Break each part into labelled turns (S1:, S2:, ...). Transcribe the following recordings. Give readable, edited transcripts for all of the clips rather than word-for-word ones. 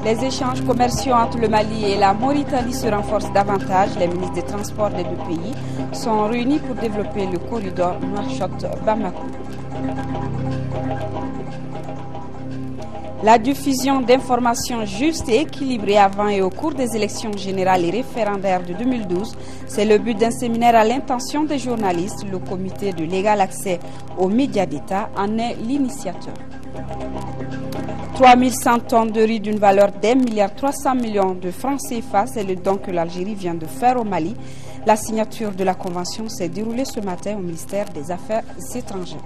S1: Les échanges commerciaux entre le Mali et la Mauritanie se renforcent davantage. Les ministres des Transports des deux pays sont réunis pour développer le corridor Nouakchott-Bamako. La diffusion d'informations justes et équilibrées avant et au cours des élections générales et référendaires de 2012, c'est le but d'un séminaire à l'intention des journalistes. Le comité de l'égal accès aux médias d'État en est l'initiateur. 3100 tonnes de riz d'une valeur d'1,3 milliard de francs CFA, c'est le don que l'Algérie vient de faire au Mali. La signature de la convention s'est déroulée ce matin au ministère des Affaires étrangères.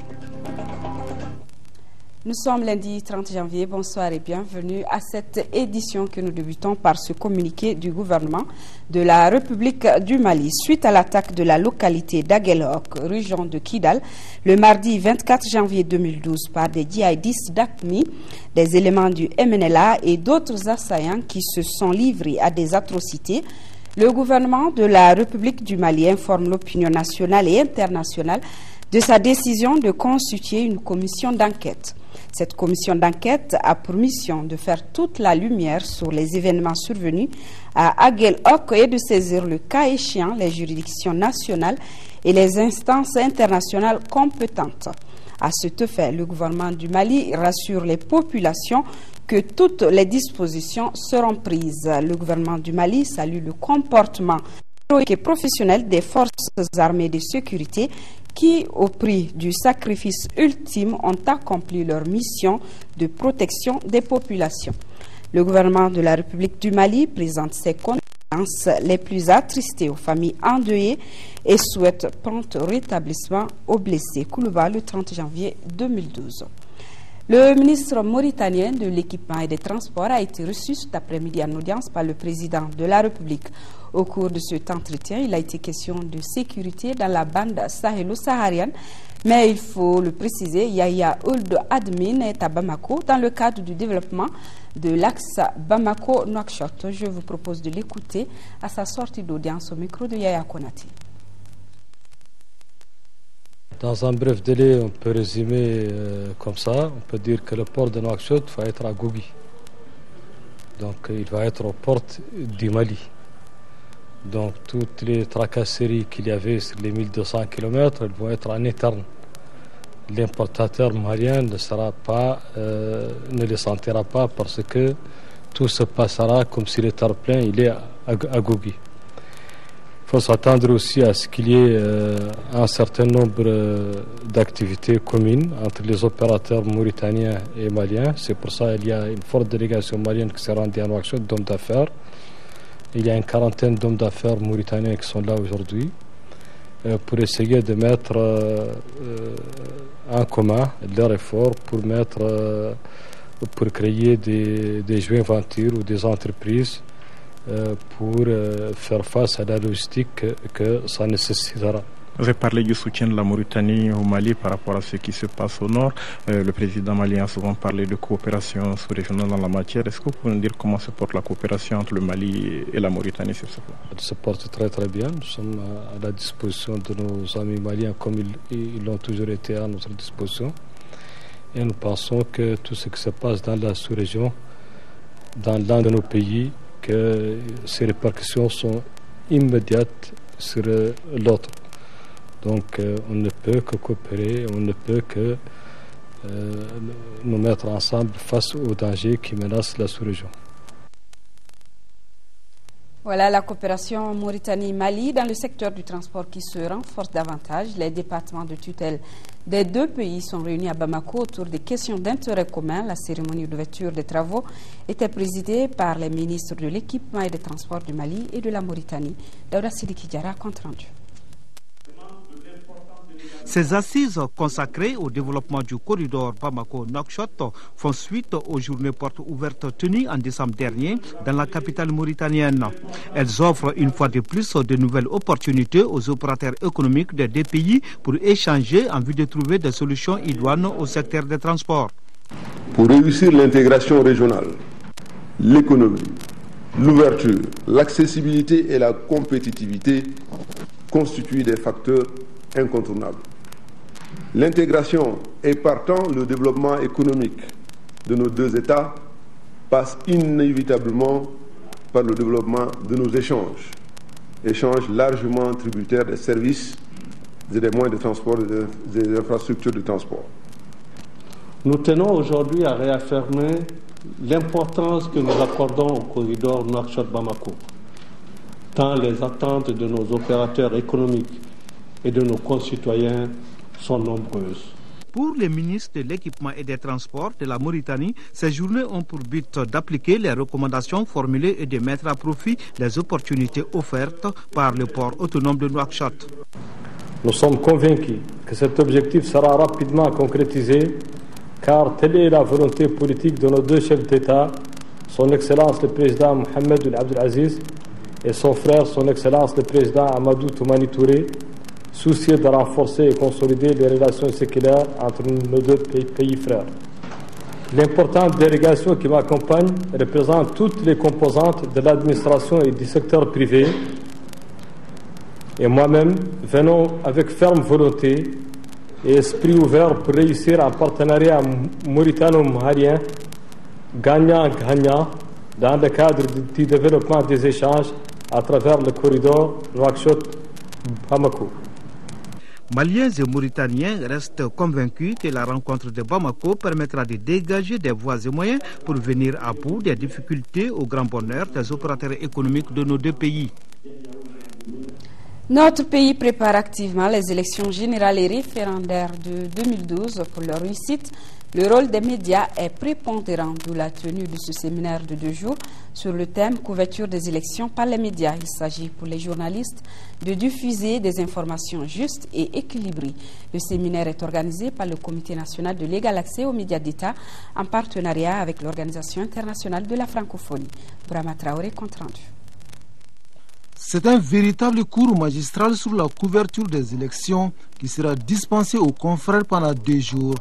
S1: Nous sommes lundi 30 janvier, bonsoir et bienvenue à cette édition que nous débutons par ce communiqué du gouvernement de la République du Mali. Suite à l'attaque de la localité d'Aguelhok, région de Kidal, le mardi 24 janvier 2012 par des djihadistes d'AQMI, des éléments du MNLA et d'autres assaillants qui se sont livrés à des atrocités, le gouvernement de la République du Mali informe l'opinion nationale et internationale de sa décision de constituer une commission d'enquête. Cette commission d'enquête a pour mission de faire toute la lumière sur les événements survenus à Aguelhok et de saisir le cas échéant les juridictions nationales et les instances internationales compétentes. À cet effet, le gouvernement du Mali rassure les populations que toutes les dispositions seront prises. Le gouvernement du Mali salue le comportement héroïque et professionnel des forces armées de sécurité qui, au prix du sacrifice ultime, ont accompli leur mission de protection des populations. Le gouvernement de la République du Mali présente ses condoléances les plus attristées aux familles endeuillées et souhaite prompt rétablissement aux blessés. Koulouba, le 30 janvier 2012. Le ministre mauritanien de l'équipement et des transports a été reçu cet après-midi en audience par le président de la République. Au cours de cet entretien, il a été question de sécurité dans la bande sahélo-saharienne, mais il faut le préciser, Yahya Ould Admin est à Bamako dans le cadre du développement de l'axe Bamako-Nouakchott. Je vous propose de l'écouter à sa sortie d'audience au micro de Yaya Konati.
S2: Dans un bref délai, on peut résumer comme ça. On peut dire que le port de Nouakchott va être à Gougui. Donc il va être aux portes du Mali. Donc toutes les tracasseries qu'il y avait sur les 1200 km, elles vont être en interne. L'importateur malien ne les sentira pas parce que tout se passera comme si le terre-plein il est à Gougui. Il faut s'attendre aussi à ce qu'il y ait un certain nombre d'activités communes entre les opérateurs mauritaniens et maliens. C'est pour ça qu'il y a une forte délégation malienne qui s'est rendue à Nouakchott d'hommes d'affaires. Il y a une quarantaine d'hommes d'affaires mauritaniens qui sont là aujourd'hui pour essayer de mettre en commun leurs efforts pour créer des joint ventures ou des entreprises pour faire face à la logistique que ça nécessitera.
S3: Vous avez parlé du soutien de la Mauritanie au Mali par rapport à ce qui se passe au nord. Le président malien a souvent parlé de coopération sous-régionale dans la matière. Est-ce que vous pouvez nous dire comment se porte la coopération entre le Mali et la Mauritanie sur ce plan?
S2: Elle se porte très très bien. Nous sommes à la disposition de nos amis maliens comme ils l'ont toujours été à notre disposition. Et nous pensons que tout ce qui se passe dans la sous-région, dans l'un de nos pays, que ces répercussions sont immédiates sur l'autre. Donc on ne peut que coopérer, on ne peut que nous mettre ensemble face aux dangers qui menacent la sous-région.
S1: Voilà la coopération Mauritanie-Mali dans le secteur du transport qui se renforce davantage. Les départements de tutelle des deux pays sont réunis à Bamako autour des questions d'intérêt commun. La cérémonie d'ouverture des travaux était présidée par les ministres de l'équipement et des transports du Mali et de la Mauritanie. Daouda Sidiki Diarra, compte rendu.
S4: Ces assises consacrées au développement du corridor Bamako-Nouakchott font suite aux journées portes ouvertes tenues en décembre dernier dans la capitale mauritanienne. Elles offrent une fois de plus de nouvelles opportunités aux opérateurs économiques des deux pays pour échanger en vue de trouver des solutions idoines au secteur des transports.
S5: Pour réussir l'intégration régionale, l'économie, l'ouverture, l'accessibilité et la compétitivité constituent des facteurs incontournables. L'intégration et partant le développement économique de nos deux États passe inévitablement par le développement de nos échanges largement tributaires des services et des moyens de transport et des infrastructures de transport.
S6: Nous tenons aujourd'hui à réaffirmer l'importance que nous accordons au corridor Nouakchott-Bamako, tant les attentes de nos opérateurs économiques et de nos concitoyens sont nombreuses.
S4: Pour les ministres de l'équipement et des transports de la Mauritanie, ces journées ont pour but d'appliquer les recommandations formulées et de mettre à profit les opportunités offertes par le port autonome de Nouakchott.
S2: Nous sommes convaincus que cet objectif sera rapidement concrétisé, car telle est la volonté politique de nos deux chefs d'État, son Excellence le Président Mohamed Ould Abdel Aziz et son frère, son Excellence le Président Amadou Toumani Touré, soucieux de renforcer et consolider les relations séculaires entre nos deux pays frères. L'importante délégation qui m'accompagne représente toutes les composantes de l'administration et du secteur privé. Et moi-même, venons avec ferme volonté et esprit ouvert pour réussir un partenariat mauritano-malien gagnant-gagnant dans le cadre du développement des échanges à travers le corridor Nouakchott-Bamako.
S4: Maliens et Mauritaniens restent convaincus que la rencontre de Bamako permettra de dégager des voies et moyens pour venir à bout des difficultés au grand bonheur des opérateurs économiques de nos deux pays.
S1: Notre pays prépare activement les élections générales et référendaires de 2012. Pour leur réussite, le rôle des médias est prépondérant, d'où la tenue de ce séminaire de 2 jours sur le thème « Couverture des élections par les médias ». Il s'agit pour les journalistes de diffuser des informations justes et équilibrées. Le séminaire est organisé par le Comité national de l'égal accès aux médias d'État en partenariat avec l'Organisation internationale de la francophonie. Brahma Traoré, compte rendu.
S7: C'est un véritable cours magistral sur la couverture des élections qui sera dispensé aux confrères pendant 2 jours.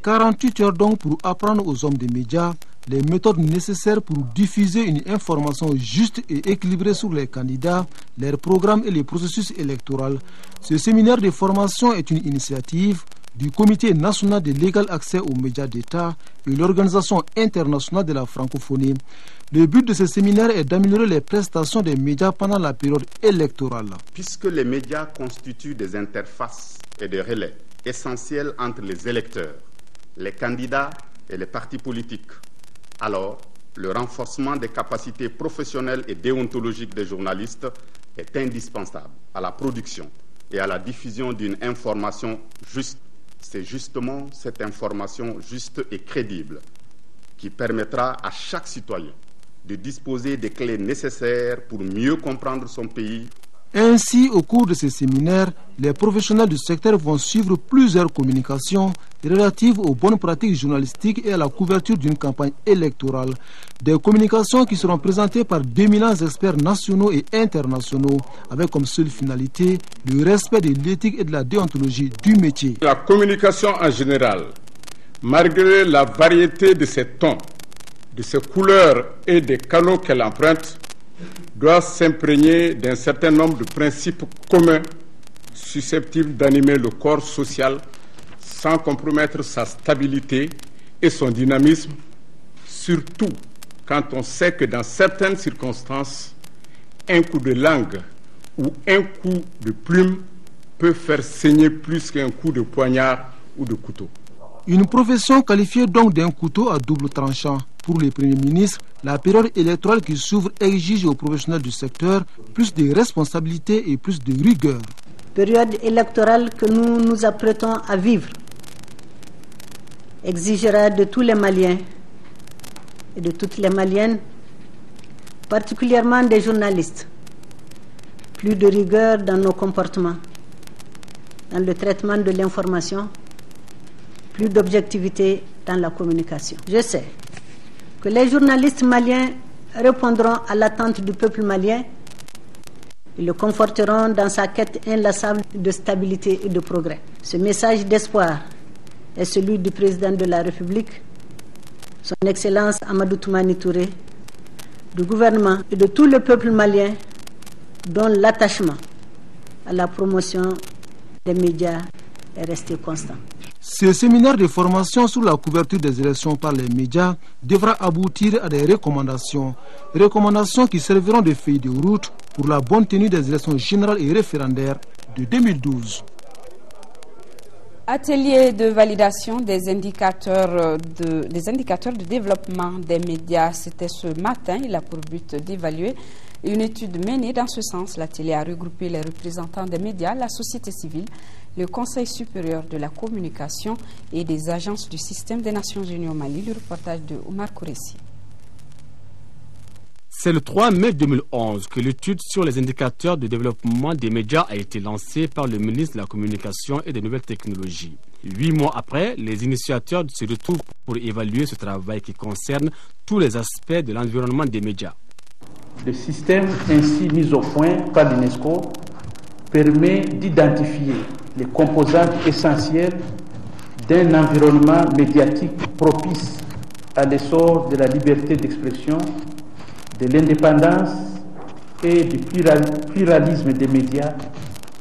S7: 48 heures donc pour apprendre aux hommes des médias les méthodes nécessaires pour diffuser une information juste et équilibrée sur les candidats, leurs programmes et les processus électoraux. Ce séminaire de formation est une initiative du Comité national de l'égal accès aux médias d'État et l'Organisation internationale de la francophonie. Le but de ce séminaire est d'améliorer les prestations des médias pendant la période électorale.
S8: Puisque les médias constituent des interfaces et des relais essentiels entre les électeurs, les candidats et les partis politiques, alors le renforcement des capacités professionnelles et déontologiques des journalistes est indispensable à la production et à la diffusion d'une information juste. C'est justement cette information juste et crédible qui permettra à chaque citoyen de disposer des clés nécessaires pour mieux comprendre son pays.
S7: Ainsi, au cours de ces séminaires, les professionnels du secteur vont suivre plusieurs communications relatives aux bonnes pratiques journalistiques et à la couverture d'une campagne électorale. Des communications qui seront présentées par d'éminents experts nationaux et internationaux, avec comme seule finalité le respect de l'éthique et de la déontologie du métier.
S9: La communication en général, malgré la variété de ses tons, de ses couleurs et des canaux qu'elle emprunte, doit s'imprégner d'un certain nombre de principes communs susceptibles d'animer le corps social sans compromettre sa stabilité et son dynamisme, surtout quand on sait que dans certaines circonstances, un coup de langue ou un coup de plume peut faire saigner plus qu'un coup de poignard ou de couteau.
S7: Une profession qualifiée donc d'un couteau à double tranchant. Pour le Premier ministre, la période électorale qui s'ouvre exige aux professionnels du secteur plus de responsabilités et plus de rigueur.
S10: Période électorale que nous nous apprêtons à vivre exigera de tous les Maliens et de toutes les Maliennes, particulièrement des journalistes, plus de rigueur dans nos comportements, dans le traitement de l'information, plus d'objectivité dans la communication. Je sais que les journalistes maliens répondront à l'attente du peuple malien et le conforteront dans sa quête inlassable de stabilité et de progrès. Ce message d'espoir est celui du président de la République, son Excellence Amadou Toumani Touré, du gouvernement et de tout le peuple malien, dont l'attachement à la promotion des médias est resté constant.
S7: Ce séminaire de formation sur la couverture des élections par les médias devra aboutir à des recommandations. Recommandations qui serviront de feuille de route pour la bonne tenue des élections générales et référendaires de 2012.
S1: Atelier de validation des indicateurs de développement des médias, c'était ce matin. Il a pour but d'évaluer une étude menée dans ce sens. L'atelier a regroupé les représentants des médias, la société civile, le Conseil supérieur de la communication et des agences du système des Nations Unies au Mali. Le reportage de Omar Kouressi.
S11: C'est le 3 mai 2011 que l'étude sur les indicateurs de développement des médias a été lancée par le ministre de la Communication et des Nouvelles Technologies. 8 mois après, les initiateurs se retrouvent pour évaluer ce travail qui concerne tous les aspects de l'environnement des médias.
S12: Le système ainsi mis au point par l'UNESCO permet d'identifier les composantes essentielles d'un environnement médiatique propice à l'essor de la liberté d'expression, de l'indépendance et du pluralisme des médias,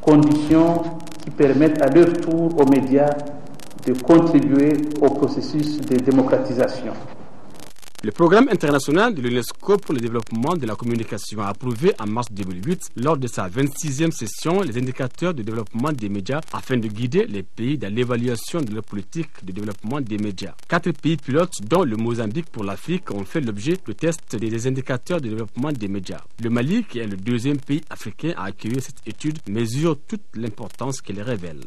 S12: conditions qui permettent à leur tour aux médias de contribuer au processus de démocratisation.
S11: Le programme international de l'UNESCO pour le développement de la communication a approuvé en mars 2008, lors de sa 26e session, les indicateurs de développement des médias afin de guider les pays dans l'évaluation de leur politique de développement des médias. 4 pays pilotes, dont le Mozambique pour l'Afrique, ont fait l'objet de tests des indicateurs de développement des médias. Le Mali, qui est le 2e pays africain à accueillir cette étude, mesure toute l'importance qu'elle révèle.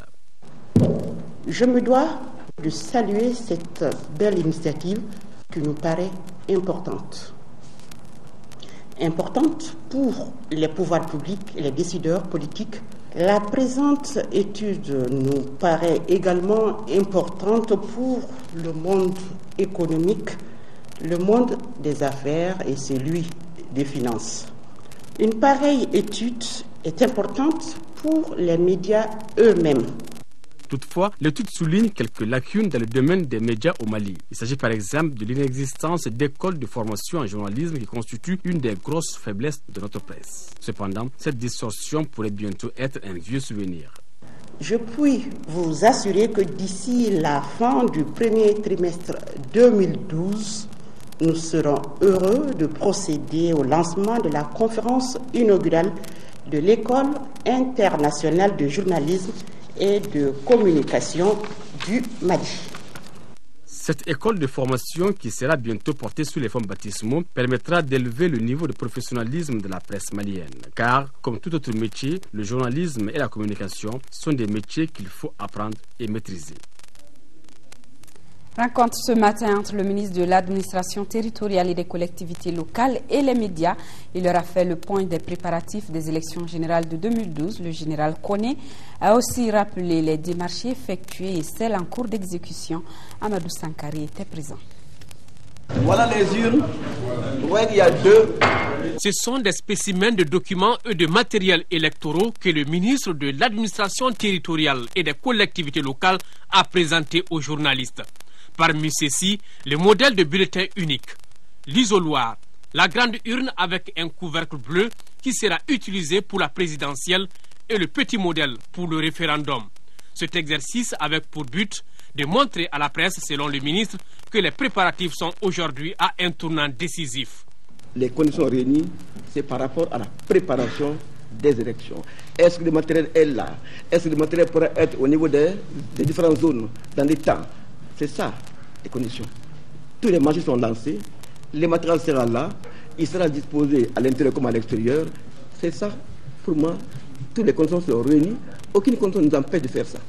S13: Je me dois de saluer cette belle initiative qui nous paraît importante. Importante pour les pouvoirs publics et les décideurs politiques. La présente étude nous paraît également importante pour le monde économique, le monde des affaires et celui des finances. Une pareille étude est importante pour les médias eux-mêmes.
S11: Toutefois, l'étude souligne quelques lacunes dans le domaine des médias au Mali. Il s'agit par exemple de l'inexistence d'écoles de formation en journalisme qui constitue une des grosses faiblesses de notre presse. Cependant, cette distorsion pourrait bientôt être un vieux souvenir.
S13: Je puis vous assurer que d'ici la fin du premier trimestre 2012, nous serons heureux de procéder au lancement de la conférence inaugurale de l'École internationale de journalisme et de communication du Mali.
S11: Cette école de formation, qui sera bientôt portée sous les fonds baptismaux, permettra d'élever le niveau de professionnalisme de la presse malienne. Car, comme tout autre métier, le journalisme et la communication sont des métiers qu'il faut apprendre et maîtriser.
S1: Rencontre ce matin entre le ministre de l'Administration territoriale et des collectivités locales et les médias. Il leur a fait le point des préparatifs des élections générales de 2012. Le général Koné a aussi rappelé les démarches effectuées et celles en cours d'exécution. Amadou Sankari était présent.
S14: Voilà les urnes. Ouais, il y a 2.
S15: Ce sont des spécimens de documents et de matériels électoraux que le ministre de l'Administration territoriale et des collectivités locales a présentés aux journalistes. Parmi ceux-ci, le modèle de bulletin unique, l'isoloir, la grande urne avec un couvercle bleu qui sera utilisé pour la présidentielle et le petit modèle pour le référendum. Cet exercice avait pour but de montrer à la presse, selon le ministre, que les préparatifs sont aujourd'hui à un tournant décisif.
S14: Les conditions réunies, c'est par rapport à la préparation des élections. Est-ce que le matériel est là? Est-ce que le matériel pourrait être au niveau des différentes zones, dans les temps? C'est ça, les conditions. Tous les marchés sont lancés, le matériel sera là, il sera disposé à l'intérieur comme à l'extérieur. C'est ça, pour moi, toutes les conditions sont réunies. Aucune condition ne nous empêche de faire ça.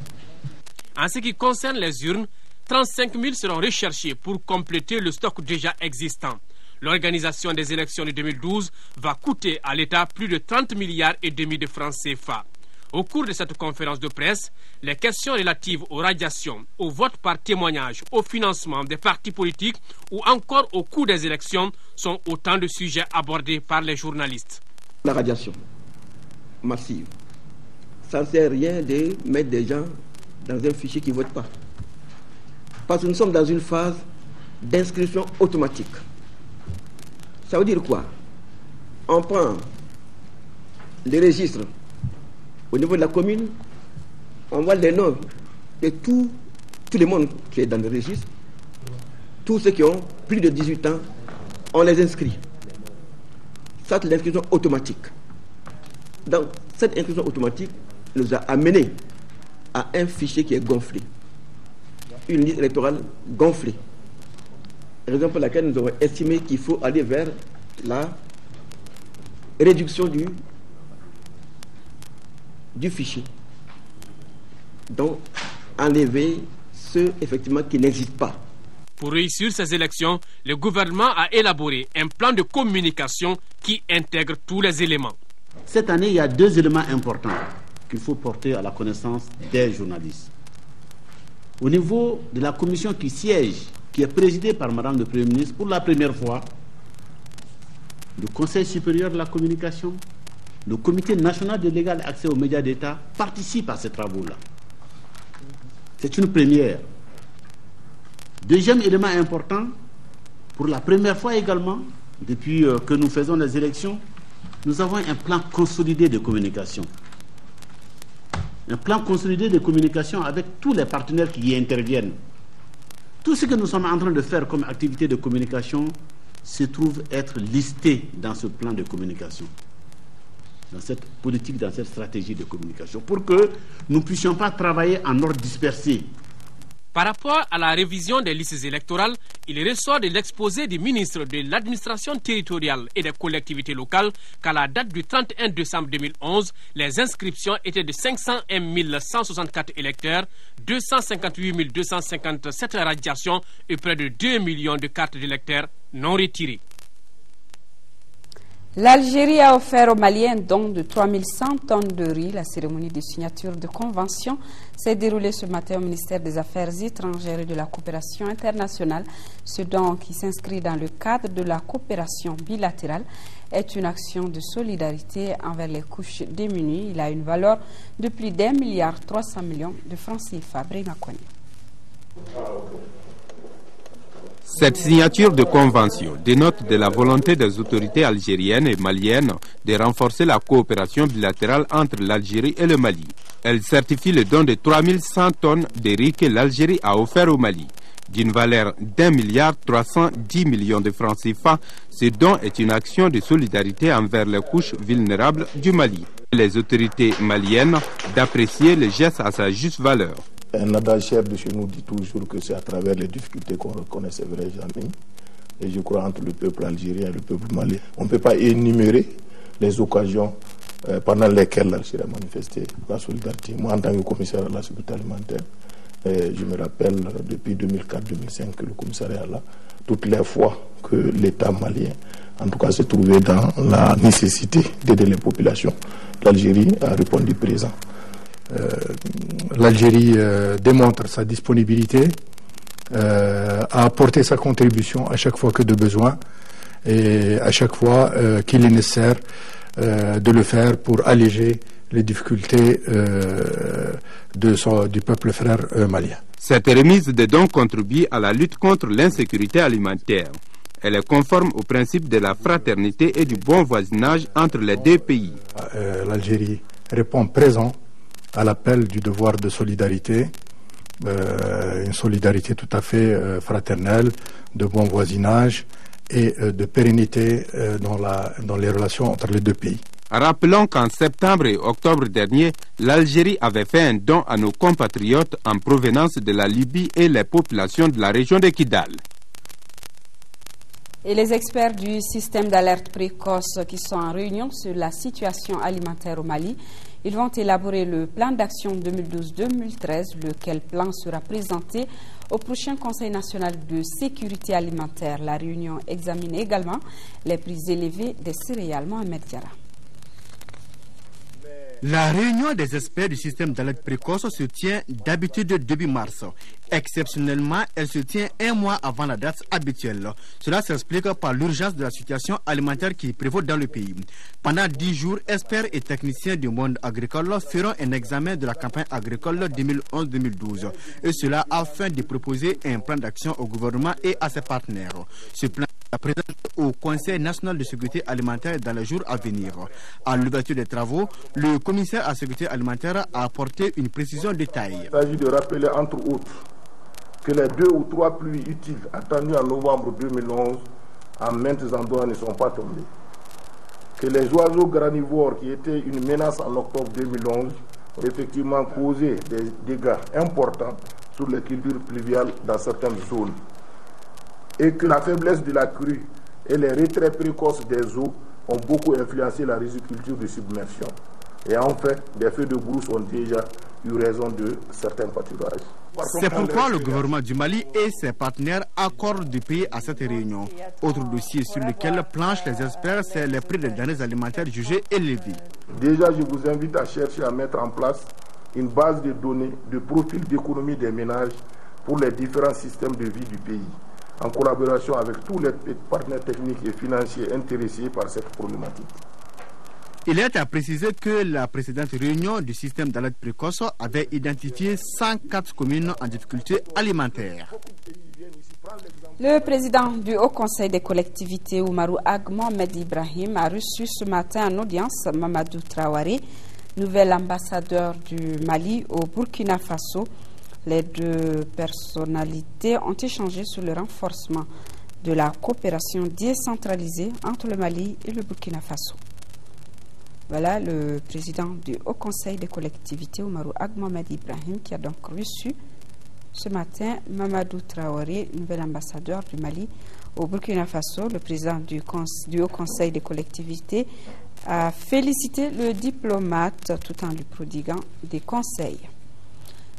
S15: En ce qui concerne les urnes, 35 000 seront recherchées pour compléter le stock déjà existant. L'organisation des élections de 2012 va coûter à l'État plus de 30 milliards et demi de francs CFA. Au cours de cette conférence de presse, les questions relatives aux radiations, au vote par témoignage, au financement des partis politiques ou encore au coût des élections sont autant de sujets abordés par les journalistes.
S14: La radiation massive, ça ne sert à rien de mettre des gens dans un fichier qui ne votent pas. Parce que nous sommes dans une phase d'inscription automatique. Ça veut dire quoi? On prend les registres au niveau de la commune, on voit les noms de tous tout le monde qui est dans le registre, tous ceux qui ont plus de 18 ans, on les inscrit. Ça, c'est l'inscription automatique. Donc, cette inscription automatique nous a amené à un fichier qui est gonflé, une liste électorale gonflée. Raison pour laquelle nous avons estimé qu'il faut aller vers la réduction du fichier. Donc, enlever ceux effectivement qui n'existent pas.
S15: Pour réussir ces élections, le gouvernement a élaboré un plan de communication qui intègre tous les éléments.
S16: Cette année, il y a 2 éléments importants qu'il faut porter à la connaissance des journalistes. Au niveau de la commission qui siège, qui est présidée par Madame le Premier ministre, pour la première fois, le Conseil supérieur de la communication, le Comité national de l'égal accès aux médias d'État participent à ces travaux-là. C'est une première. Deuxième élément important, pour la première fois également, depuis que nous faisons les élections, nous avons un plan consolidé de communication. Un plan consolidé de communication avec tous les partenaires qui y interviennent. Tout ce que nous sommes en train de faire comme activité de communication se trouve être listé dans ce plan de communication, dans cette politique, dans cette stratégie de communication, pour que nous ne puissions pas travailler en ordre dispersé.
S15: Par rapport à la révision des listes électorales, il ressort de l'exposé du ministre de l'administration territoriale et des collectivités locales qu'à la date du 31 décembre 2011, les inscriptions étaient de 501 164 électeurs, 258 257 radiations et près de 2 millions de cartes d'électeurs non retirées.
S1: L'Algérie a offert aux Maliens un don de 3100 tonnes de riz. La cérémonie de signature de convention s'est déroulée ce matin au ministère des Affaires étrangères et de la coopération internationale. Ce don, qui s'inscrit dans le cadre de la coopération bilatérale, est une action de solidarité envers les couches démunies. Il a une valeur de plus d'1,3 milliard de francs CFA. Brima Kone.
S17: Cette signature de convention dénote de la volonté des autorités algériennes et maliennes de renforcer la coopération bilatérale entre l'Algérie et le Mali. Elle certifie le don de 3100 tonnes de riz que l'Algérie a offert au Mali. D'une valeur d'1,3 milliard de francs CFA, ce don est une action de solidarité envers les couches vulnérables du Mali. Les autorités maliennes d'apprécier le geste à sa juste valeur.
S18: Un adage cher de chez nous dit toujours que c'est à travers les difficultés qu'on reconnaît ses vrais amis. Et je crois entre le peuple algérien et le peuple malien. On ne peut pas énumérer les occasions pendant lesquelles l'Algérie a manifesté la solidarité. Moi, en tant que commissaire à la sécurité alimentaire, je me rappelle depuis 2004-2005 que le commissariat là, toutes les fois que l'État malien, en tout cas, s'est trouvé dans la nécessité d'aider les populations, l'Algérie a répondu présent.
S19: L'Algérie démontre sa disponibilité à apporter sa contribution à chaque fois que de besoin et à chaque fois qu'il est nécessaire de le faire pour alléger les difficultés du peuple frère malien.
S17: Cette remise de dons contribue à la lutte contre l'insécurité alimentaire. Elle est conforme au principe de la fraternité et du bon voisinage entre les deux pays.
S19: L'Algérie répond présent à l'appel du devoir de solidarité, une solidarité tout à fait fraternelle, de bon voisinage et de pérennité dans les relations entre les deux pays.
S17: Rappelons qu'en septembre et octobre dernier, l'Algérie avait fait un don à nos compatriotes en provenance de la Libye et les populations de la région de Kidal.
S1: Et les experts du système d'alerte précoce qui sont en réunion sur la situation alimentaire au Mali, ils vont élaborer le plan d'action 2012-2013, lequel plan sera présenté au prochain Conseil national de sécurité alimentaire. La réunion examine également les prix élevés des céréales. Mohamed Diarra.
S20: La réunion des experts du système d'alerte précoce se tient d'habitude début mars. Exceptionnellement, elle se tient un mois avant la date habituelle. Cela s'explique par l'urgence de la situation alimentaire qui prévaut dans le pays. Pendant 10 jours, experts et techniciens du monde agricole feront un examen de la campagne agricole 2011-2012. Et cela afin de proposer un plan d'action au gouvernement et à ses partenaires. Ce plan sera présenté au Conseil national de sécurité alimentaire dans les jours à venir. À l'ouverture des travaux, le commissaire à la sécurité alimentaire a apporté une précision de taille.
S18: Il s'agit de rappeler entre autres que les 2 ou 3 pluies utiles attendues en novembre 2011 en maintes endroits ne sont pas tombées, que les oiseaux granivores qui étaient une menace en octobre 2011 ont effectivement causé des dégâts importants sur les cultures pluviales dans certaines zones, et que la faiblesse de la crue et les retraits précoces des eaux ont beaucoup influencé la riziculture de submersion. Et enfin, des feux de brousse ont déjà eu raison de certains pâturages.
S20: C'est pourquoi le gouvernement du Mali et ses partenaires accordent du pays à cette réunion. Autre dossier sur lequel planchent les experts, c'est les prix des denrées alimentaires jugés élevés.
S18: Déjà, je vous invite à chercher à mettre en place une base de données de profil d'économie des ménages pour les différents systèmes de vie du pays, en collaboration avec tous les partenaires techniques et financiers intéressés par cette problématique.
S20: Il est à préciser que la précédente réunion du système d'alerte précoce avait identifié 104 communes en difficulté alimentaire.
S1: Le président du Haut Conseil des collectivités, Oumarou Ag Mohamed Ibrahim, a reçu ce matin en audience Mamadou Traoré, nouvel ambassadeur du Mali au Burkina Faso. Les deux personnalités ont échangé sur le renforcement de la coopération décentralisée entre le Mali et le Burkina Faso. Voilà le président du Haut Conseil des collectivités, Oumarou Ag Mohamed Ibrahim, qui a donc reçu ce matin Mamadou Traoré, nouvel ambassadeur du Mali au Burkina Faso. Le président du Haut Conseil des collectivités a félicité le diplomate tout en lui prodiguant des conseils.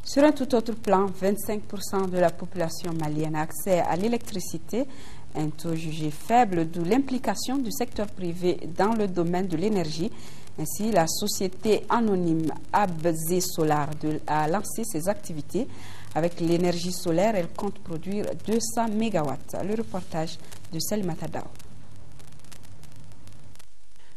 S1: Sur un tout autre plan, 25% de la population malienne a accès à l'électricité, un taux jugé faible, d'où l'implication du secteur privé dans le domaine de l'énergie. Ainsi, la société anonyme Abzé Solar a lancé ses activités. Avec l'énergie solaire, elle compte produire 200 MW. Le reportage de Salimata Dao.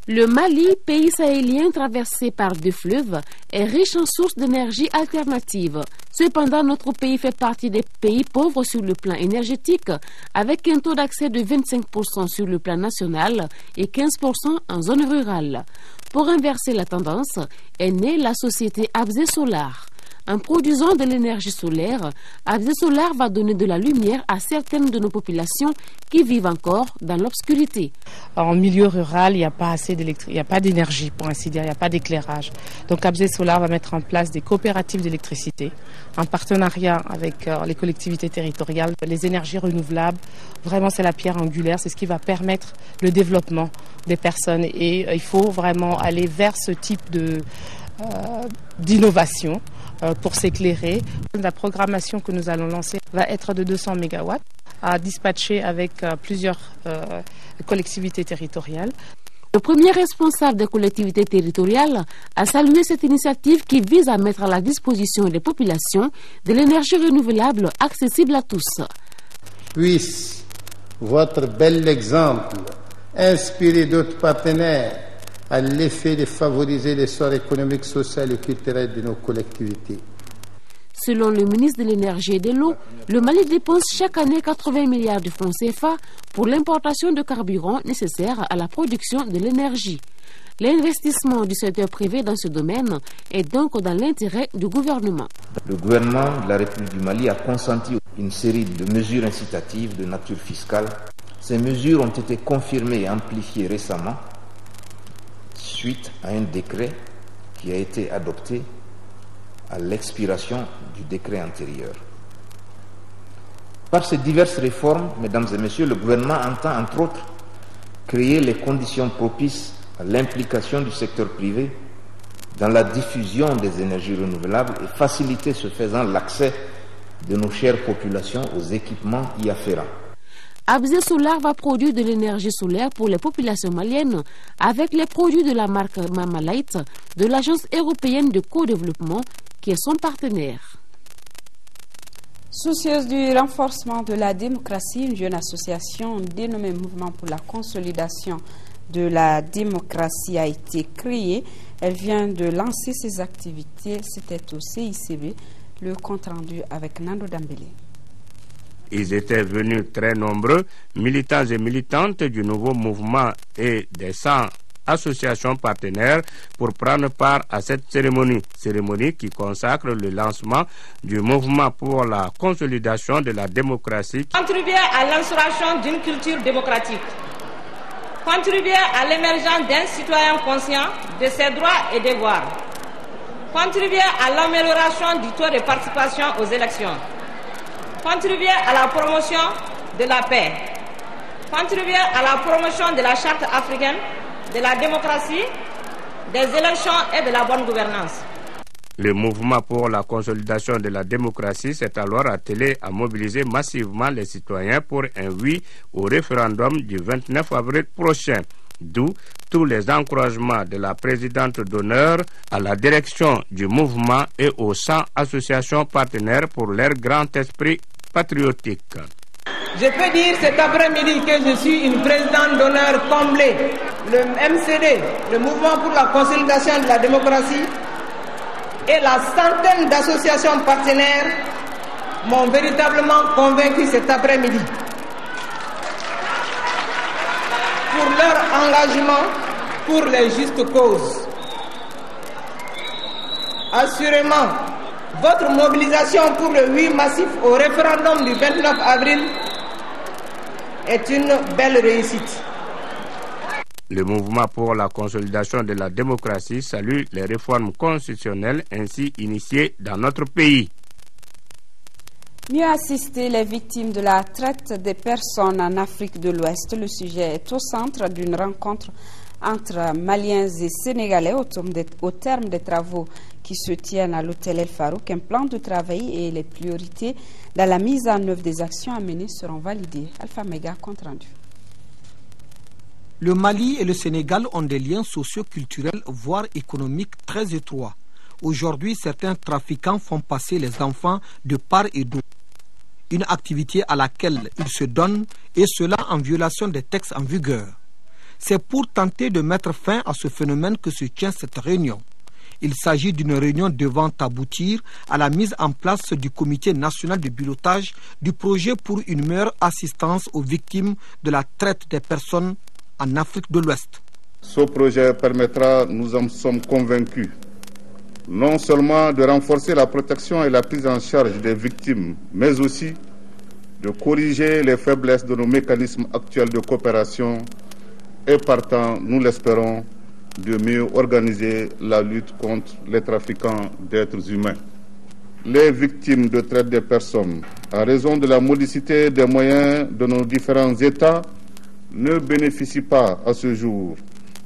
S21: Le Mali, pays sahélien traversé par 2 fleuves, est riche en sources d'énergie alternatives. Cependant, notre pays fait partie des pays pauvres sur le plan énergétique, avec un taux d'accès de 25% sur le plan national et 15% en zone rurale. Pour inverser la tendance, est née la société Abzé Solar. En produisant de l'énergie solaire, Abzé Solar va donner de la lumière à certaines de nos populations qui vivent encore dans l'obscurité.
S22: En milieu rural, il n'y a pas assez d'électricité, il n'y a pas d'énergie pour ainsi dire, il n'y a pas d'éclairage. Donc Abzé Solar va mettre en place des coopératives d'électricité en partenariat avec les collectivités territoriales, les énergies renouvelables. Vraiment, c'est la pierre angulaire, c'est ce qui va permettre le développement des personnes et il faut vraiment aller vers ce type d'innovation. Pour s'éclairer. La programmation que nous allons lancer va être de 200 MW à dispatcher avec plusieurs collectivités territoriales.
S21: Le premier responsable des collectivités territoriales a salué cette initiative qui vise à mettre à la disposition des populations de l'énergie renouvelable accessible à tous.
S23: Puisse votre bel exemple inspirer d'autres partenaires à l'effet de favoriser l'essor économique, social et culturel de nos collectivités.
S21: Selon le ministre de l'Énergie et de l'Eau, le Mali dépense chaque année 80 milliards de francs CFA pour l'importation de carburant nécessaire à la production de l'énergie. L'investissement du secteur privé dans ce domaine est donc dans l'intérêt du gouvernement.
S24: Le gouvernement de la République du Mali a consenti une série de mesures incitatives de nature fiscale. Ces mesures ont été confirmées et amplifiées récemment suite à un décret qui a été adopté à l'expiration du décret antérieur. Par ces diverses réformes, mesdames et messieurs, le gouvernement entend entre autres créer les conditions propices à l'implication du secteur privé dans la diffusion des énergies renouvelables et faciliter ce faisant l'accès de nos chères populations aux équipements y afférents.
S21: Abzé Solar va produire de l'énergie solaire pour les populations maliennes avec les produits de la marque Mamalight de l'Agence européenne de co-développement qui est son partenaire.
S1: Soucieuse du renforcement de la démocratie, une jeune association dénommée Mouvement pour la consolidation de la démocratie a été créée. Elle vient de lancer ses activités. C'était au CICB. Le compte rendu avec Nando Dambélé.
S25: Ils étaient venus très nombreux, militants et militantes du nouveau mouvement et des 100 associations partenaires pour prendre part à cette cérémonie qui consacre le lancement du mouvement pour la consolidation de la démocratie.
S2: Contribuer à l'instauration d'une culture démocratique. Contribuer à l'émergence d'un citoyen conscient de ses droits et devoirs. Contribuer à l'amélioration du taux de participation aux élections. Contribuer à la promotion de la paix. Contribuer à la promotion de la charte africaine, de la démocratie, des élections et de la bonne gouvernance.
S25: Le mouvement pour la consolidation de la démocratie s'est alors attelé à mobiliser massivement les citoyens pour un oui au référendum du 29 avril prochain. D'où tous les encouragements de la présidente d'honneur à la direction du mouvement et aux 100 associations partenaires pour leur grand esprit patriotique.
S2: Je peux dire cet après-midi que je suis une présidente d'honneur comblée. Le MCD, le Mouvement pour la consolidation de la démocratie, et la centaine d'associations partenaires m'ont véritablement convaincu cet après-midi pour leur engagement pour les justes causes. Assurément, votre mobilisation pour le oui massif au référendum du 29 avril est une belle réussite.
S25: Le mouvement pour la consolidation de la démocratie salue les réformes constitutionnelles ainsi initiées dans notre pays.
S1: Mieux assister les victimes de la traite des personnes en Afrique de l'Ouest. Le sujet est au centre d'une rencontre entre Maliens et Sénégalais au terme des travaux qui se tiennent à l'hôtel El Farouk. Un plan de travail et les priorités dans la mise en œuvre des actions à mener seront validées. Alpha Mega, compte rendu.
S3: Le Mali et le Sénégal ont des liens socio-culturels, voire économiques très étroits. Aujourd'hui, certains trafiquants font passer les enfants de part et d'autre. Une activité à laquelle ils se donnent, et cela en violation des textes en vigueur. C'est pour tenter de mettre fin à ce phénomène que se tient cette réunion. Il s'agit d'une réunion devant aboutir à la mise en place du comité national de pilotage du projet pour une meilleure assistance aux victimes de la traite des personnes en Afrique de l'Ouest.
S4: Ce projet permettra, nous en sommes convaincus, non seulement de renforcer la protection et la prise en charge des victimes, mais aussi de corriger les faiblesses de nos mécanismes actuels de coopération et partant, nous l'espérons, de mieux organiser la lutte contre les trafiquants d'êtres humains. Les victimes de traite des personnes, à raison de la modicité des moyens de nos différents États, ne bénéficient pas à ce jour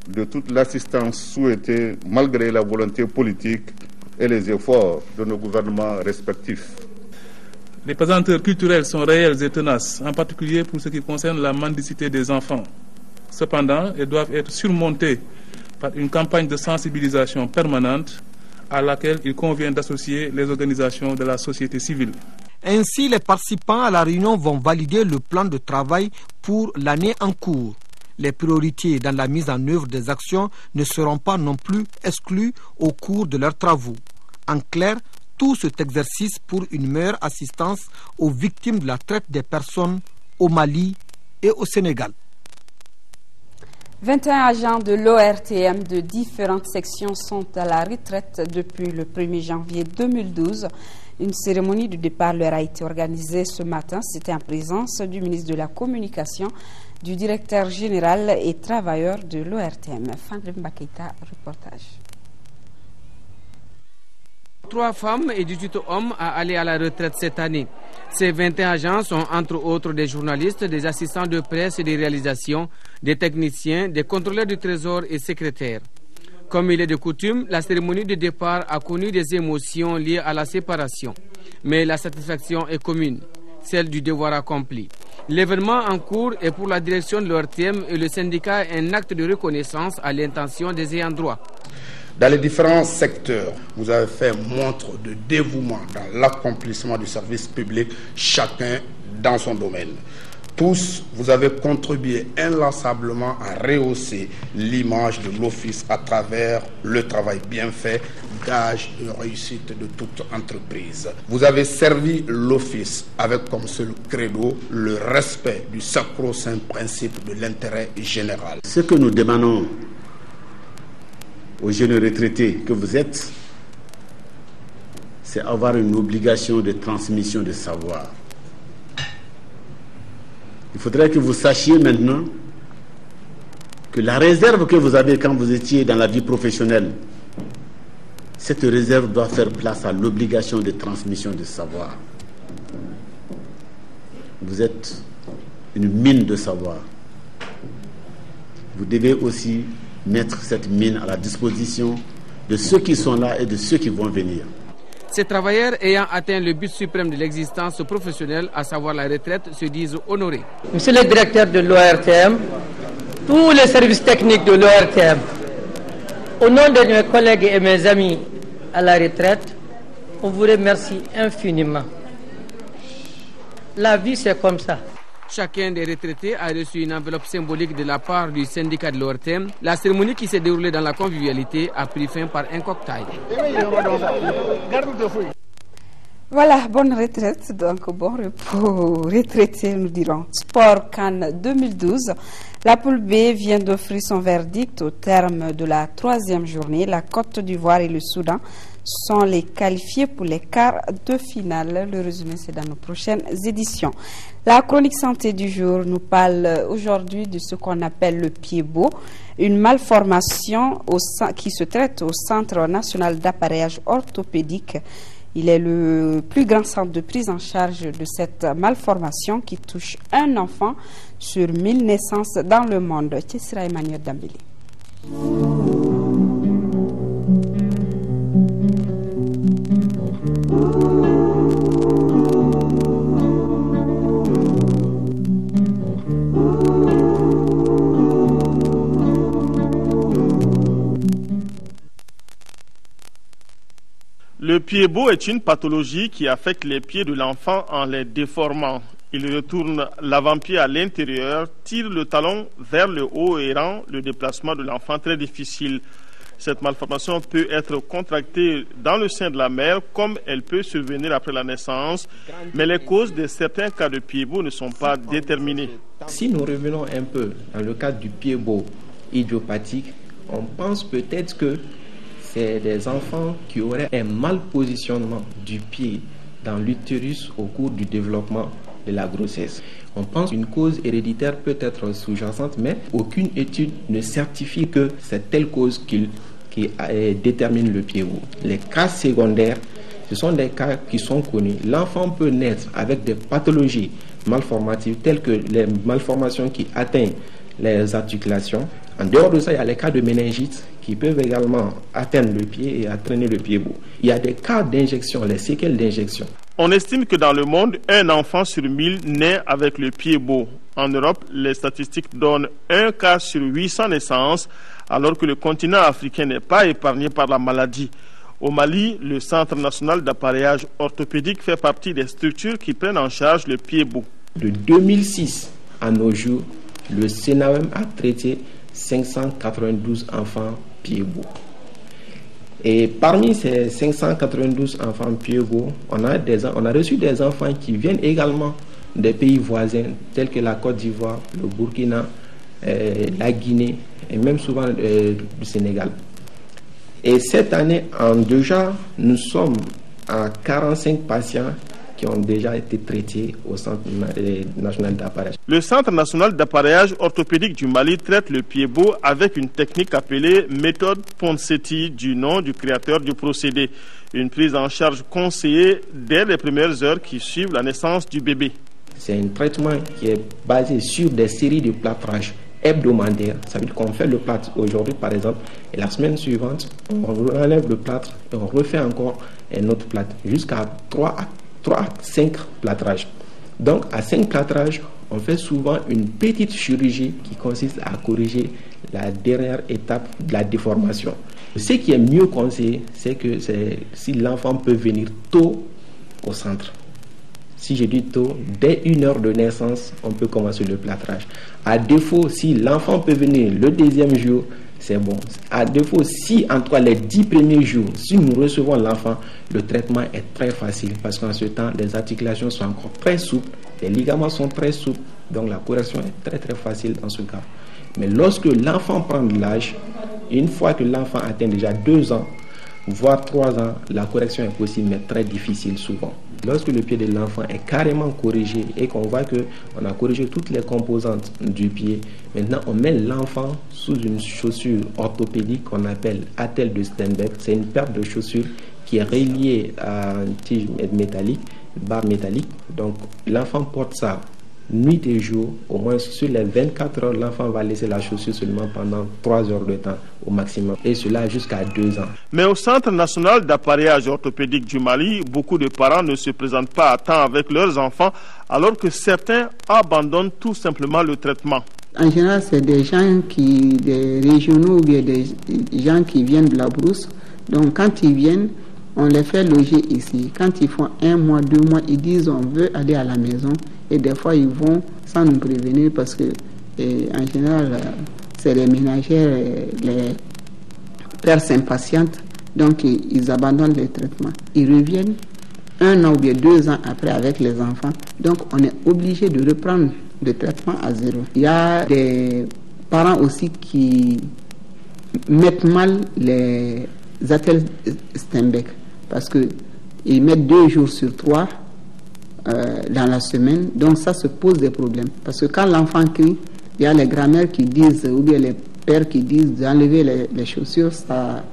S4: de toute l'assistance souhaitée malgré la volonté politique et les efforts de nos gouvernements respectifs.
S5: Les pesanteurs culturelles sont réelles et tenaces, en particulier pour ce qui concerne la mendicité des enfants. Cependant, elles doivent être surmontées par une campagne de sensibilisation permanente à laquelle il convient d'associer les organisations de la société civile.
S3: Ainsi, les participants à la réunion vont valider le plan de travail pour l'année en cours. Les priorités dans la mise en œuvre des actions ne seront pas non plus exclues au cours de leurs travaux. En clair, tout cet exercice pour une meilleure assistance aux victimes de la traite des personnes au Mali et au Sénégal.
S1: 21 agents de l'ORTM de différentes sections sont à la retraite depuis le 1er janvier 2012. Une cérémonie de départ leur a été organisée ce matin. C'était en présence du ministre de la Communication, du directeur général et travailleur de l'ORTM. Fandrem Baketa, reportage.
S6: 3 femmes et 18 hommes à aller à la retraite cette année. Ces 21 agents sont entre autres des journalistes, des assistants de presse et des réalisations, des techniciens, des contrôleurs du trésor et secrétaires. Comme il est de coutume, la cérémonie de départ a connu des émotions liées à la séparation. Mais la satisfaction est commune, celle du devoir accompli. L'événement en cours est pour la direction de l'ORTM et le syndicat un acte de reconnaissance à l'intention des ayants droit.
S26: Dans les différents secteurs, vous avez fait montre de dévouement dans l'accomplissement du service public, chacun dans son domaine. Tous, vous avez contribué inlassablement à rehausser l'image de l'Office à travers le travail bien fait, gage de réussite de toute entreprise. Vous avez servi l'Office avec comme seul credo le respect du sacro-saint principe de l'intérêt général.
S16: Ce que nous demandons aux jeunes retraités que vous êtes, c'est avoir une obligation de transmission de savoir. Il faudrait que vous sachiez maintenant que la réserve que vous avez quand vous étiez dans la vie professionnelle, cette réserve doit faire place à l'obligation de transmission de savoir. Vous êtes une mine de savoir. Vous devez aussi mettre cette mine à la disposition de ceux qui sont là et de ceux qui vont venir.
S6: Ces travailleurs ayant atteint le but suprême de l'existence professionnelle, à savoir la retraite, se disent honorés.
S7: Monsieur le directeur de l'ORTM, tous les services techniques de l'ORTM, au nom de mes collègues et mes amis à la retraite, on vous remercie infiniment. La vie, c'est comme ça.
S6: Chacun des retraités a reçu une enveloppe symbolique de la part du syndicat de l'ORTM. La cérémonie qui s'est déroulée dans la convivialité a pris fin par un cocktail.
S1: Voilà, bonne retraite, donc bon repos retraité, nous dirons. Sport Cannes 2012. La poule B vient d'offrir son verdict au terme de la 3e journée. La Côte d'Ivoire et le Soudan sont les qualifiés pour les quarts de finale. Le résumé, c'est dans nos prochaines éditions. La chronique santé du jour nous parle aujourd'hui de ce qu'on appelle le pied beau, une malformation qui se traite au Centre national d'appareillage orthopédique. Il est le plus grand centre de prise en charge de cette malformation qui touche un enfant sur 1000 naissances dans le monde. Tessira Emmanuel Dambélé.
S8: Le pied beau est une pathologie qui affecte les pieds de l'enfant en les déformant. Il retourne l'avant-pied à l'intérieur, tire le talon vers le haut et rend le déplacement de l'enfant très difficile. Cette malformation peut être contractée dans le sein de la mère comme elle peut survenir après la naissance, mais les causes de certains cas de pied beau ne sont pas déterminées.
S9: Si nous revenons un peu dans le cadre du pied beau idiopathique, on pense peut-être que c'est des enfants qui auraient un malpositionnement du pied dans l'utérus au cours du développement de la grossesse. On pense qu'une cause héréditaire peut être sous-jacente, mais aucune étude ne certifie que c'est telle cause qui détermine le pied beau. Les cas secondaires, ce sont des cas qui sont connus. L'enfant peut naître avec des pathologies malformatives telles que les malformations qui atteignent les articulations. En dehors de ça, il y a les cas de méningite qui peuvent également atteindre le pied et entraîner le pied beau. Il y a des cas d'injection, les séquelles d'injection.
S8: On estime que dans le monde, un enfant sur 1000 naît avec le pied beau. En Europe, les statistiques donnent un cas sur 800 naissances, alors que le continent africain n'est pas épargné par la maladie. Au Mali, le Centre national d'appareillage orthopédique fait partie des structures qui prennent en charge le pied beau.
S9: De 2006 à nos jours, le CNAOM a traité 592 enfants pieds beaux. Et parmi ces 592 enfants pieds beaux, on a reçu des enfants qui viennent également des pays voisins tels que la Côte d'Ivoire, le Burkina, la Guinée et même souvent du Sénégal. Et cette année, nous sommes à 45 patients qui ont déjà été traités au Centre national d'appareillage.
S8: Le Centre national d'appareillage orthopédique du Mali traite le pied beau avec une technique appelée méthode Ponseti, du nom du créateur du procédé. Une prise en charge conseillée dès les premières heures qui suivent la naissance du bébé.
S9: C'est un traitement qui est basé sur des séries de plâtrage hebdomadaires. Ça veut dire qu'on fait le plâtre aujourd'hui par exemple, et la semaine suivante, on enlève le plâtre et on refait encore un autre plâtre, jusqu'à 3 à 5 plâtrages. Donc à 5 plâtrages, on fait souvent une petite chirurgie qui consiste à corriger la dernière étape de la déformation. Ce qui est mieux conseillé, c'est que si l'enfant peut venir tôt au centre. Si je dis tôt, dès 1 heure de naissance, on peut commencer le plâtrage. À défaut, si l'enfant peut venir le 2e jour, c'est bon. À défaut, si en tout cas les 10 premiers jours, si nous recevons l'enfant, le traitement est très facile parce qu'en ce temps, les articulations sont encore très souples, les ligaments sont très souples, Donc la correction est très très facile dans ce cas. Mais lorsque l'enfant prend de l'âge, une fois que l'enfant atteint déjà 2 ans, voire 3 ans, la correction est possible mais très difficile souvent. Lorsque le pied de l'enfant est carrément corrigé et qu'on voit qu'on a corrigé toutes les composantes du pied, maintenant on met l'enfant sous une chaussure orthopédique qu'on appelle attelle de Steinbeck. C'est une paire de chaussures qui est reliée à une tige métallique, barre métallique. Donc l'enfant porte ça nuit et jour, au moins sur les 24 heures, l'enfant va laisser la chaussure seulement pendant 3 heures de temps au maximum, et cela jusqu'à 2 ans.
S8: Mais au Centre national d'appareillage orthopédique du Mali, beaucoup de parents ne se présentent pas à temps avec leurs enfants, alors que certains abandonnent tout simplement le traitement.
S10: En général, c'est des gens des régionaux ou bien des gens qui viennent de la brousse. Donc quand ils viennent, on les fait loger ici. Quand ils font 1 mois, 2 mois, ils disent on veut aller à la maison. Et des fois, ils vont sans nous prévenir parce que, en général, c'est les ménagères, les pères s'impatientent. Donc, ils abandonnent les traitements. Ils reviennent 1 an ou bien 2 ans après avec les enfants. Donc, on est obligé de reprendre le traitement à zéro. Il y a des parents aussi qui mettent mal les attelles Steinbeck parce qu'ils mettent 2 jours sur 3 dans la semaine, donc ça se pose des problèmes. Parce que quand l'enfant crie, il y a les grands-mères qui disent, ou bien les pères qui disent d'enlever les chaussures, ça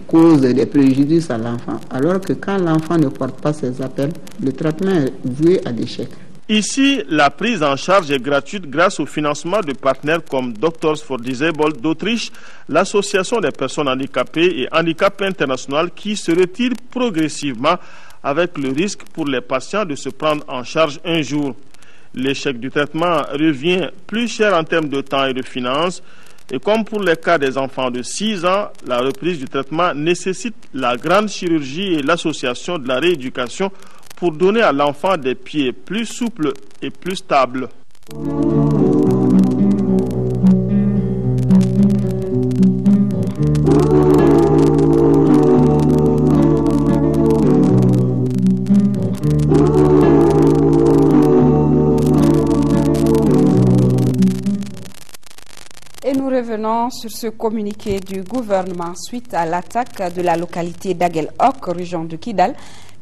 S10: cause des préjudices à l'enfant. Alors que quand l'enfant ne porte pas ses appels, le traitement est voué à l'échec.
S8: Ici, la prise en charge est gratuite grâce au financement de partenaires comme Doctors for Disabled d'Autriche, l'association des personnes handicapées et Handicap International qui se retire progressivement avec le risque pour les patients de se prendre en charge un jour. L'échec du traitement revient plus cher en termes de temps et de finances. Et comme pour les cas des enfants de 6 ans, la reprise du traitement nécessite la grande chirurgie et l'association de la rééducation pour donner à l'enfant des pieds plus souples et plus stables.
S1: Et nous revenons sur ce communiqué du gouvernement suite à l'attaque de la localité d'Aguelhok, région de Kidal,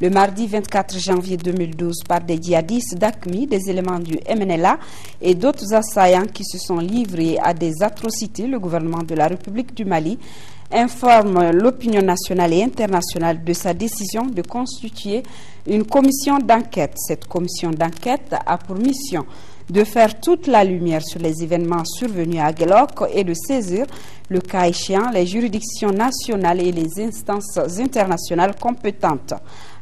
S1: le mardi 24 janvier 2012 par des djihadistes d'AQMI, des éléments du MNLA et d'autres assaillants qui se sont livrés à des atrocités. Le gouvernement de la République du Mali informe l'opinion nationale et internationale de sa décision de constituer une commission d'enquête. Cette commission d'enquête a pour mission de faire toute la lumière sur les événements survenus à Aguelhok et de saisir, le cas échéant, les juridictions nationales et les instances internationales compétentes.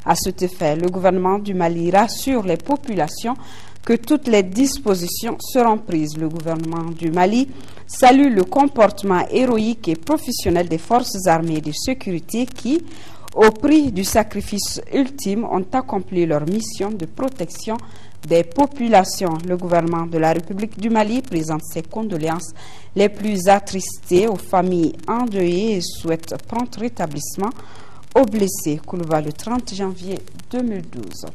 S1: À cet effet, le gouvernement du Mali rassure les populations que toutes les dispositions seront prises. Le gouvernement du Mali salue le comportement héroïque et professionnel des forces armées et de sécurité qui, au prix du sacrifice ultime, ont accompli leur mission de protection des populations. Le gouvernement de la République du Mali présente ses condoléances les plus attristées aux familles endeuillées et souhaite prompt rétablissement aux blessés. Koulouba, le 30 janvier 2012.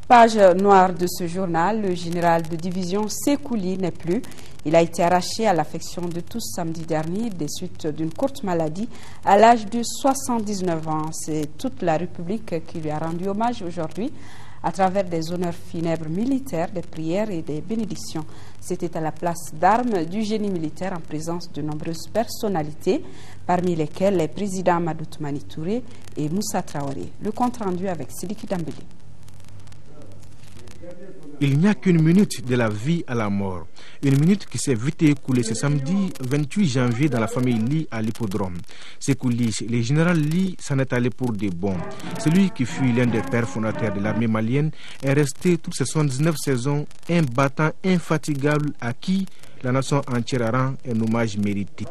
S1: Page noire de ce journal, le général de division Sekouli n'est plus. Il a été arraché à l'affection de tous samedi dernier des suites d'une courte maladie à l'âge de 79 ans. C'est toute la République qui lui a rendu hommage aujourd'hui à travers des honneurs funèbres militaires, des prières et des bénédictions. C'était à la place d'armes du génie militaire en présence de nombreuses personnalités, parmi lesquelles les présidents Amadou Toumani Touré et Moussa Traoré. Le compte rendu avec Sidiki Dambélé.
S11: Il n'y a qu'une minute de la vie à la mort. Une minute qui s'est vite écoulée ce samedi 28 janvier dans la famille Ly à l'hippodrome. Sekouli, le général Ly s'en est allé pour de bon. Celui qui fut l'un des pères fondateurs de l'armée malienne est resté toutes ces 79 saisons un battant infatigable à qui la nation entière rend un hommage mérité.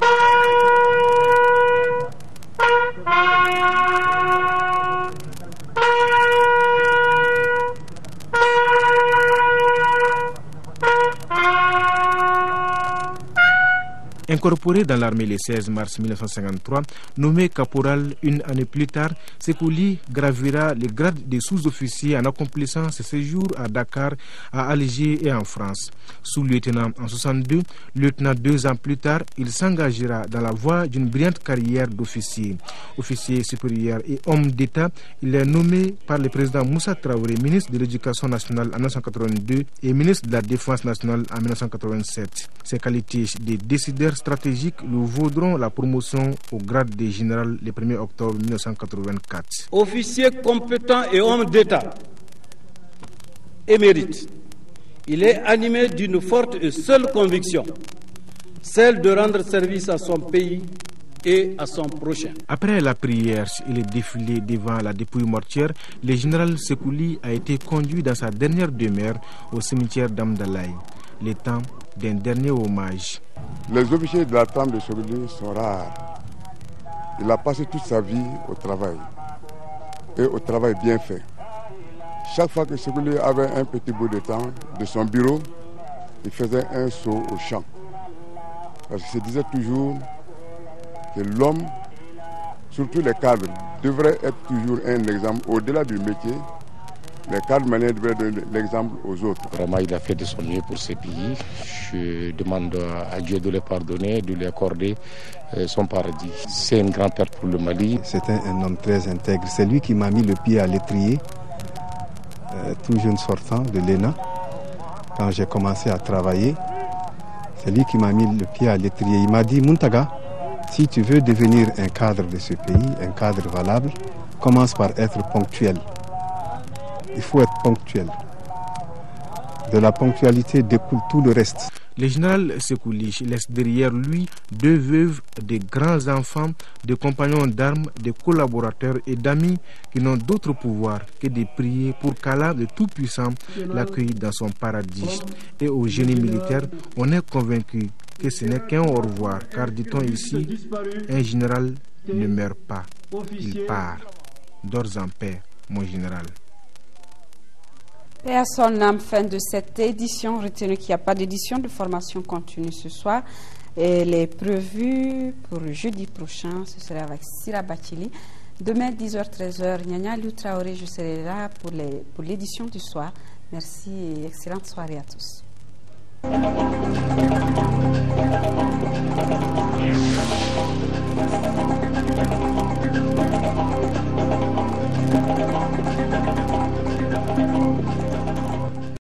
S11: Incorporé dans l'armée le 16 mars 1953, nommé caporal une année plus tard, Sékou Ly gravira le grade de sous-officier en accomplissant ses séjours à Dakar, à Alger et en France. Sous-lieutenant en 62, lieutenant 2 ans plus tard, il s'engagera dans la voie d'une brillante carrière d'officier. Officier supérieur et homme d'État, il est nommé par le président Moussa Traoré ministre de l'Éducation nationale en 1982 et ministre de la Défense nationale en 1987. Ses qualités de décideur stratégique lui vaudront la promotion au grade de général le 1er octobre 1984.
S12: Officier compétent et homme d'État, émérite, il est animé d'une forte et seule conviction, celle de rendre service à son pays et à son prochain.
S11: Après la prière et le défilé devant la dépouille mortuaire, le général Sékou Ly a été conduit dans sa dernière demeure au cimetière d'Amdalaï, le temps d'un dernier hommage.
S13: Les officiers de la tombe de Sékou Ly sont rares. Il a passé toute sa vie au travail, et au travail bien fait. Chaque fois que Sékou Ly avait un petit bout de temps de son bureau, il faisait un saut au champ. Parce qu'il se disait toujours que l'homme, surtout les cadres, devrait être toujours un exemple au-delà du métier. Les cadres manières devraient donner l'exemple aux autres.
S14: Vraiment, il a fait de son mieux pour ce pays. Je demande à Dieu de le pardonner, de lui accorder son paradis. C'est une grande perte pour le Mali.
S15: C'était un homme très intègre. C'est lui qui m'a mis le pied à l'étrier, tout jeune sortant de l'ENA. Quand j'ai commencé à travailler, c'est lui qui m'a mis le pied à l'étrier. Il m'a dit, Muntaga, si tu veux devenir un cadre de ce pays, un cadre valable, commence par être ponctuel. Il faut être ponctuel. De la ponctualité découle tout le reste.
S11: Le général Sékou Ly laisse derrière lui 2 veuves, de grands enfants, des compagnons d'armes, des collaborateurs et d'amis qui n'ont d'autre pouvoir que de prier pour qu'Allah le Tout-Puissant l'accueille dans son paradis. Et au génie militaire, on est convaincu que ce n'est qu'un au revoir, car dit-on ici, un général ne meurt pas, il part. Dors en paix, mon général.
S1: Et à son âme, fin de cette édition. Retenez qu'il n'y a pas d'édition de formation continue ce soir. Elle est prévue pour jeudi prochain. Ce sera avec Sira Bachili. Demain, 10h-13h, Nyanya Liu Traoré, je serai là pour l'édition du soir. Merci et excellente soirée à tous.